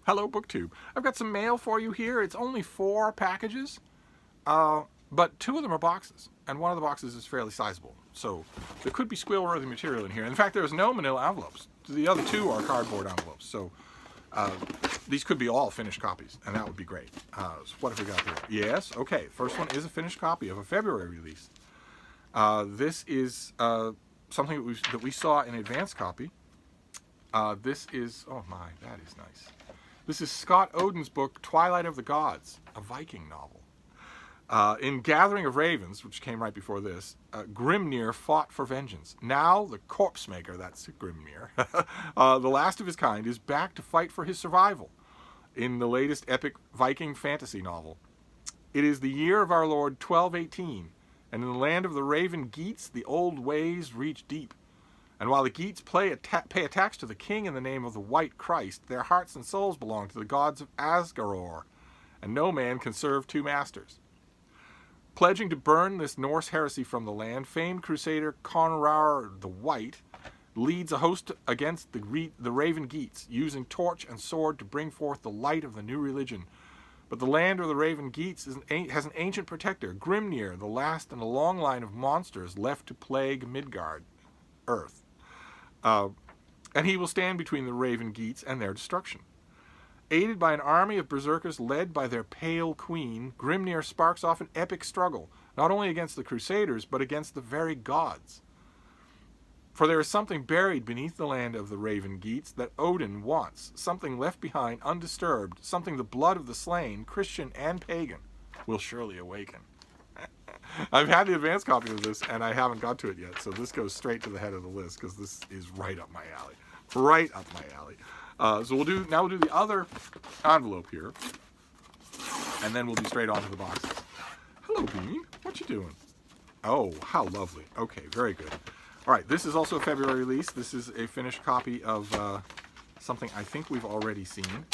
Hello, BookTube. I've got some mail for you here. It's only 4 packages, but 2 of them are boxes, and one of the boxes is fairly sizable. So there could be squeal-worthy material in here. In fact, there's no manila envelopes. The other 2 are cardboard envelopes. So these could be all finished copies, and that would be great. So what have we got here? Yes, okay. First one is a finished copy of a February release. This is something that we saw in advance copy. This is, oh my, that is nice. This is Scott Oden's book, Twilight of the Gods, a Viking novel. In Gathering of Ravens, which came right before this, Grimnir fought for vengeance. Now the corpse maker, that's Grimnir, the last of his kind, is back to fight for his survival in the latest epic Viking fantasy novel. It is the year of our Lord 1218, and in the land of the Raven Geats, the old ways reach deep. And while the Geats pay a tax to the king in the name of the White Christ, their hearts and souls belong to the gods of Asgaror, and no man can serve 2 masters. Pledging to burn this Norse heresy from the land, famed crusader Conrar the White leads a host against the Raven Geats, using torch and sword to bring forth the light of the new religion. But the land of the Raven Geats has an ancient protector, Grimnir, the last in a long line of monsters left to plague Midgard, Earth. And he will stand between the Raven Geats and their destruction. Aided by an army of berserkers led by their pale queen, Grimnir sparks off an epic struggle, not only against the Crusaders, but against the very gods. For there is something buried beneath the land of the Raven Geats that Odin wants, something left behind undisturbed, something the blood of the slain, Christian and pagan, will surely awaken. I've had the advance copy of this, and I haven't got to it yet, so this goes straight to the head of the list, because this is right up my alley. Right up my alley. So we'll do the other envelope here, and then we'll be straight on to the boxes. Hello, Bean. What you doing? Oh, how lovely. Okay, very good. All right, this is also a February release. This is a finished copy of something I think we've already seen.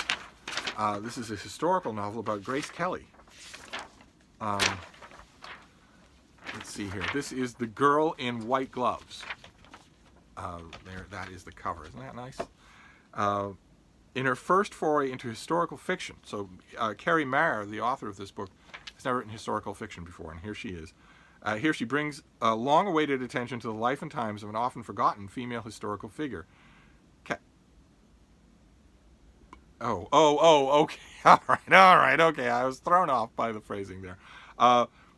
This is a historical novel about Grace Kelly. Let's see here. This is The Girl in White Gloves. There, that is the cover. Isn't that nice? In her first foray into historical fiction, so Carrie Maher, the author of this book, has never written historical fiction before, and here she is. Here she brings long-awaited attention to the life and times of an often forgotten female historical figure. Okay. All right, okay. I was thrown off by the phrasing there.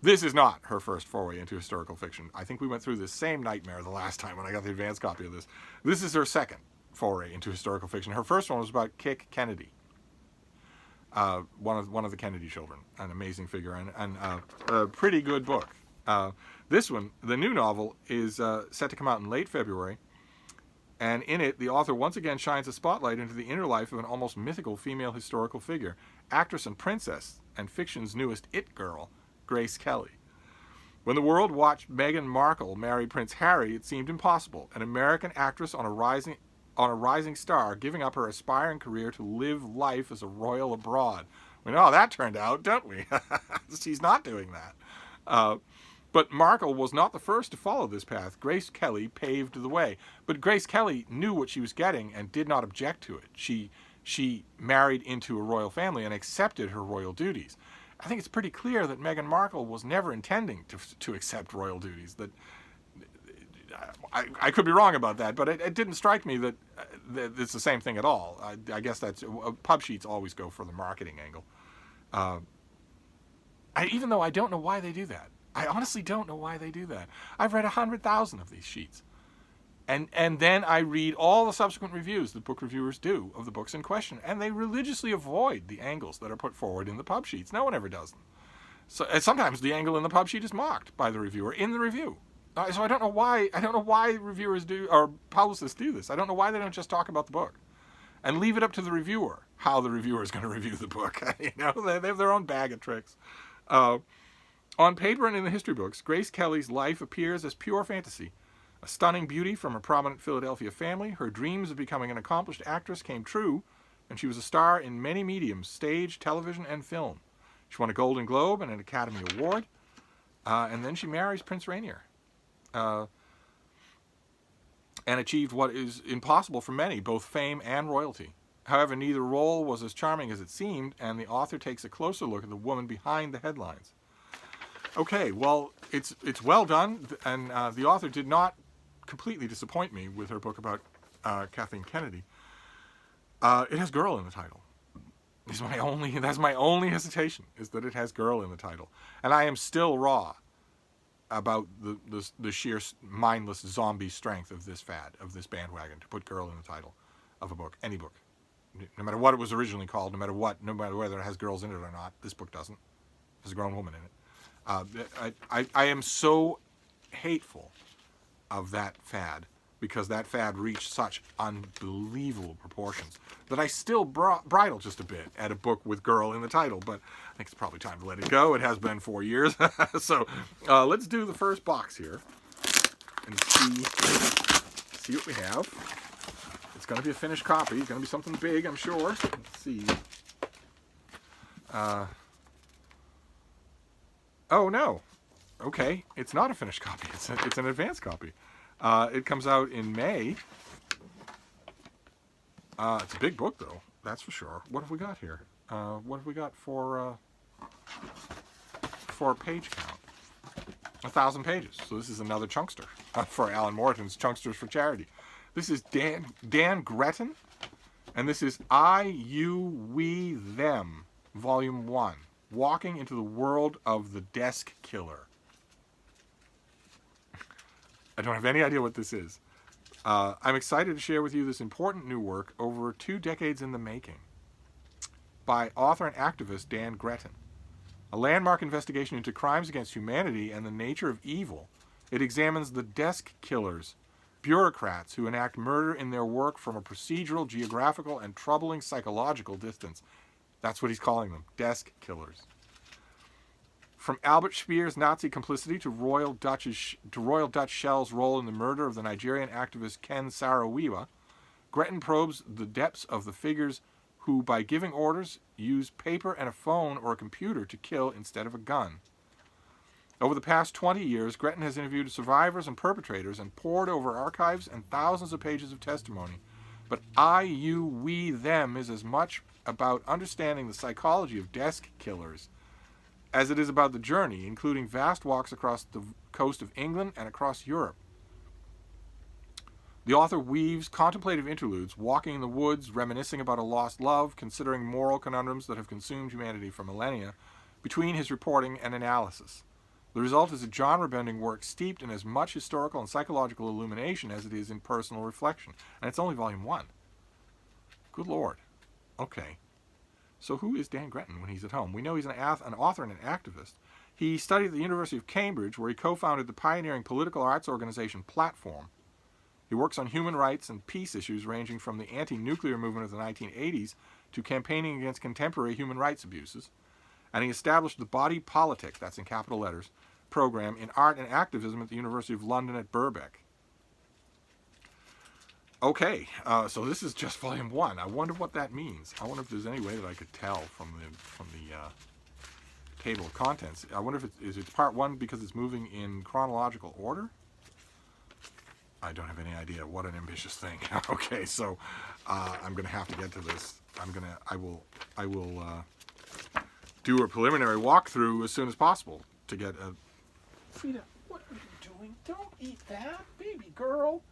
This is not her first foray into historical fiction. I think we went through this same nightmare the last time when I got the advance copy of this. This is her second foray into historical fiction. Her first one was about Kik Kennedy, one of the Kennedy children, an amazing figure, and a pretty good book. This one, the new novel, is set to come out in late February, and in it, the author once again shines a spotlight into the inner life of an almost mythical female historical figure, actress and princess, and fiction's newest it girl, Grace Kelly. When the world watched Meghan Markle marry Prince Harry, it seemed impossible. An American actress on a rising star, giving up her aspiring career to live life as a royal abroad. We know how that turned out, don't we? She's not doing that. But Markle was not the first to follow this path. Grace Kelly paved the way. But Grace Kelly knew what she was getting and did not object to it. She married into a royal family and accepted her royal duties. I think it's pretty clear that Meghan Markle was never intending to accept royal duties. That I could be wrong about that, but it didn't strike me that it's the same thing at all. I guess that's pub sheets always go for the marketing angle. Even though I don't know why they do that. I honestly don't know why they do that. I've read 100,000 of these sheets. And then I read all the subsequent reviews that book reviewers do of the books in question, and they religiously avoid the angles that are put forward in the pub sheets. No one ever does them. So sometimes the angle in the pub sheet is mocked by the reviewer in the review. So I don't know why reviewers do, or publicists do this. I don't know why they don't just talk about the book and leave it up to the reviewer how the reviewer is going to review the book. They have their own bag of tricks. On paper and in the history books, Grace Kelly's life appears as pure fantasy. A stunning beauty from a prominent Philadelphia family, her dreams of becoming an accomplished actress came true, and she was a star in many mediums, stage, television, and film. She won a Golden Globe and an Academy Award, and then she marries Prince Rainier, and achieved what is impossible for many, both fame and royalty. However, neither role was as charming as it seemed, and the author takes a closer look at the woman behind the headlines. Okay, well, it's well done, and the author did not completely disappoint me with her book about Kathleen Kennedy. It has girl in the title. That's my only hesitation, is that it has girl in the title. And I am still raw about the sheer mindless zombie strength of this fad, of this bandwagon, to put girl in the title of a book, any book. No matter what it was originally called, no matter whether it has girls in it or not, this book doesn't. There's a grown woman in it. I am so hateful of that fad, because that fad reached such unbelievable proportions that I still bridle just a bit at a book with girl in the title, but I think it's probably time to let it go. It has been 4 years. So let's do the first box here and see what we have. It's going to be a finished copy. It's going to be something big, I'm sure. Let's see. Oh, no. Okay, it's not a finished copy. It's an advanced copy. It comes out in May. It's a big book, though. That's for sure. What have we got here? What have we got for page count? 1,000 pages. So this is another chunkster for Alan Morton's Chunksters for Charity. This is Dan Gretton, and this is I, You, We, Them, Volume 1. Walking into the World of the Desk Killer. I don't have any idea what this is. I'm excited to share with you this important new work, over 2 decades in the making, by author and activist Dan Gretton. A landmark investigation into crimes against humanity and the nature of evil. It examines the desk killers, bureaucrats who enact murder in their work from a procedural, geographical, and troubling psychological distance. That's what he's calling them, desk killers. From Albert Speer's Nazi complicity to Royal Dutch Shell's role in the murder of the Nigerian activist Ken Saro-Wiwa, Gretton probes the depths of the figures who, by giving orders, use paper and a phone or a computer to kill instead of a gun. Over the past 20 years, Gretton has interviewed survivors and perpetrators and pored over archives and thousands of pages of testimony. But I, You, We, Them is as much about understanding the psychology of desk killers as it is about the journey, including vast walks across the coast of England and across Europe. The author weaves contemplative interludes, walking in the woods, reminiscing about a lost love, considering moral conundrums that have consumed humanity for millennia, between his reporting and analysis. The result is a genre-bending work steeped in as much historical and psychological illumination as it is in personal reflection. And it's only Volume 1. Good Lord. Okay. So who is Dan Gretton when he's at home? We know he's an author and an activist. He studied at the University of Cambridge, where he co-founded the pioneering political arts organization Platform. He works on human rights and peace issues ranging from the anti-nuclear movement of the 1980s to campaigning against contemporary human rights abuses. And he established the Body Politic, that's in capital letters, program in art and activism at the University of London at Birkbeck. Okay, so this is just Volume 1. I wonder what that means. I wonder if there's any way that I could tell from the table of contents. I wonder if it's Part 1 because it's moving in chronological order? I don't have any idea. What an ambitious thing. Okay, so I'm going to have to get to this. I will do a preliminary walkthrough as soon as possible to get a... Frida, what are you doing? Don't eat that, baby girl.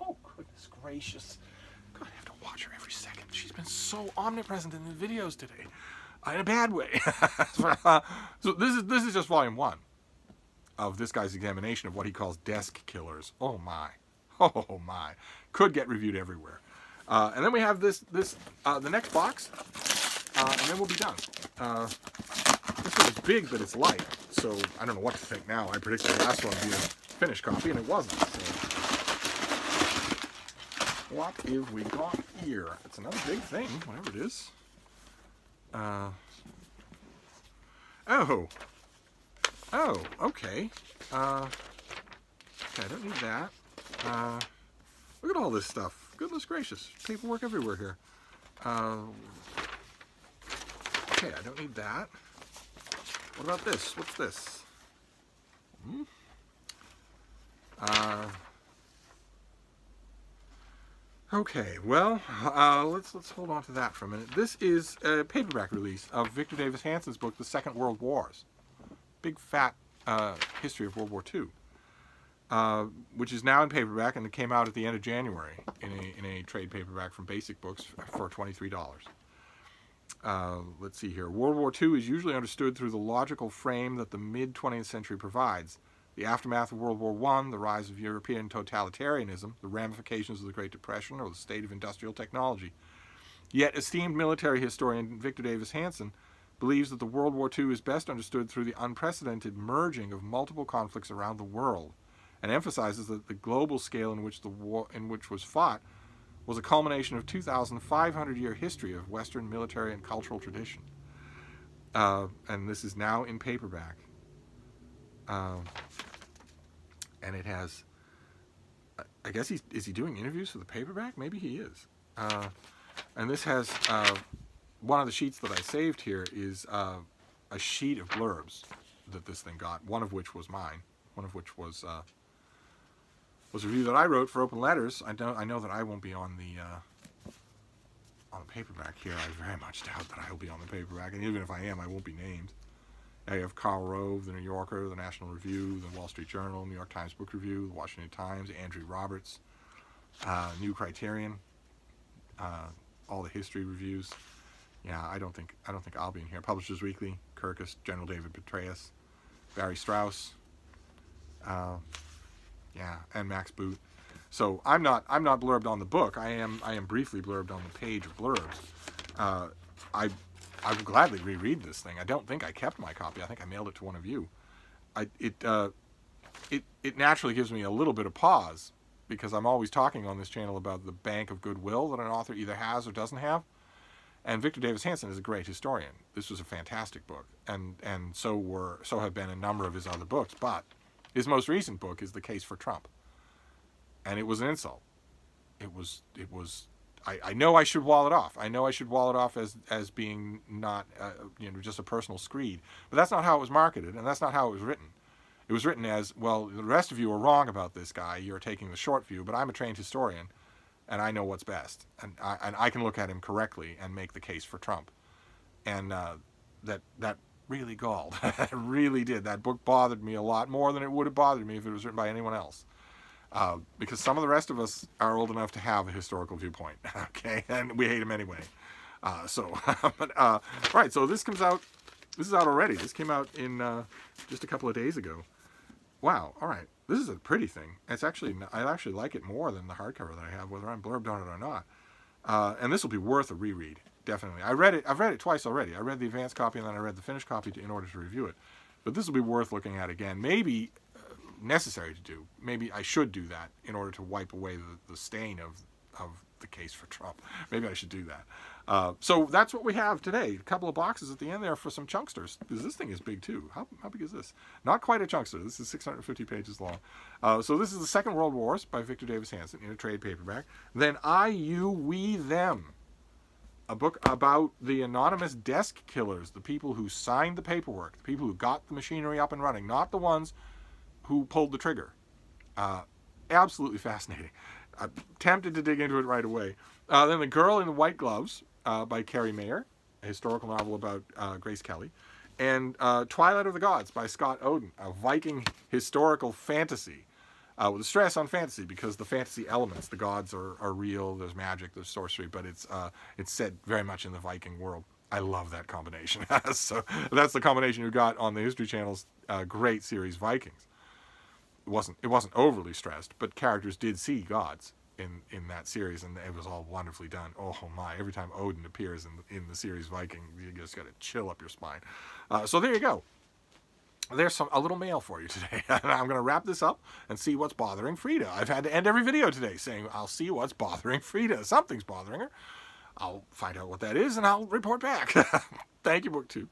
Oh, goodness gracious. God, I have to watch her every second. She's been so omnipresent in the videos today. In a bad way. So this is just Volume 1 of this guy's examination of what he calls desk killers. Oh, my. Oh, my. Could get reviewed everywhere. And then we have the next box, and then we'll be done. This one is big, but it's light, so I don't know what to think now. I predicted the last one would be a finished copy, and it wasn't. So. What have we got here? It's another big thing, whatever it is. Oh, okay. Okay, I don't need that. Look at all this stuff. Goodness gracious. Paperwork everywhere here. Okay, I don't need that. What about this? What's this? Okay, well, let's hold on to that for a minute. This is a paperback release of Victor Davis Hanson's book, The Second World Wars. Big fat history of World War II, which is now in paperback, and it came out at the end of January in a trade paperback from Basic Books for $23. Let's see here. World War II is usually understood through the logical frame that the mid-20th century provides. The aftermath of World War I, the rise of European totalitarianism, the ramifications of the Great Depression, or the state of industrial technology. Yet esteemed military historian Victor Davis Hanson believes that the World War II is best understood through the unprecedented merging of multiple conflicts around the world, and emphasizes that the global scale in which the war was fought was a culmination of 2,500-year history of Western military and cultural tradition. And this is now in paperback. And it has, I guess is he doing interviews for the paperback? Maybe he is. And this has, one of the sheets that I saved here is a sheet of blurbs that this thing got, one of which was mine, one of which was a review that I wrote for Open Letters. I know that I won't be on the paperback here. I very much doubt that I will be on the paperback, and even if I am, I won't be named. I have Karl Rove, the New Yorker, the National Review, the Wall Street Journal, New York Times Book Review, the Washington Times, Andrew Roberts, New Criterion, all the history reviews. Yeah, I don't think I'll be in here. Publishers Weekly, Kirkus, General David Petraeus, Barry Strauss, and Max Boot. So I'm not blurbed on the book. I am briefly blurbed on the page of blurbs. I would gladly reread this thing. I don't think I kept my copy. I think I mailed it to one of you. It naturally gives me a little bit of pause, because I'm always talking on this channel about the bank of goodwill that an author either has or doesn't have. And Victor Davis Hanson is a great historian. This was a fantastic book, and so have been a number of his other books. But his most recent book is The Case for Trump, and it was an insult. It was. I know I should wall it off. I know I should wall it off as being not just a personal screed. But that's not how it was marketed, and that's not how it was written. It was written as, well, the rest of you are wrong about this guy. You're taking the short view, but I'm a trained historian, and I know what's best, and I can look at him correctly and make the case for Trump. And that really galled. It really did. That book bothered me a lot more than it would have bothered me if it was written by anyone else. Because some of the rest of us are old enough to have a historical viewpoint, okay, and we hate him anyway. All right, so this comes out. This is out already. This came out in just a couple of days ago. Wow. All right, this is a pretty thing. I actually like it more than the hardcover that I have, whether I'm blurbed on it or not. And this will be worth a reread, definitely. I've read it twice already. I read the advanced copy and then I read the finished copy in order to review it. But this will be worth looking at again. Maybe necessary to do. Maybe I should do that in order to wipe away the stain of the case for Trump. Maybe I should do that. So that's what we have today. A couple of boxes at the end there for some chunksters, because this thing is big too. How big is this? Not quite a chunkster. This is 650 pages long. So this is The Second World Wars by Victor Davis Hanson in a trade paperback. Then I, You, We, Them, a book about the anonymous desk killers, the people who signed the paperwork, the people who got the machinery up and running, not the ones who pulled the trigger. Absolutely fascinating. I'm tempted to dig into it right away. Then The Girl in the White Gloves by Carrie Mayer, a historical novel about Grace Kelly. And Twilight of the Gods by Scott Oden, a Viking historical fantasy, with a stress on fantasy, because the fantasy elements, the gods are real, there's magic, there's sorcery, but it's set very much in the Viking world. I love that combination. So that's the combination you got on the History Channel's great series Vikings. It wasn't overly stressed, but characters did see gods in that series, and it was all wonderfully done. Oh my! Every time Odin appears in the series Viking, you just got to chill up your spine. So there you go. There's a little mail for you today. I'm going to wrap this up and see what's bothering Frida. I've had to end every video today saying I'll see what's bothering Frida. Something's bothering her. I'll find out what that is, and I'll report back. Thank you, BookTube.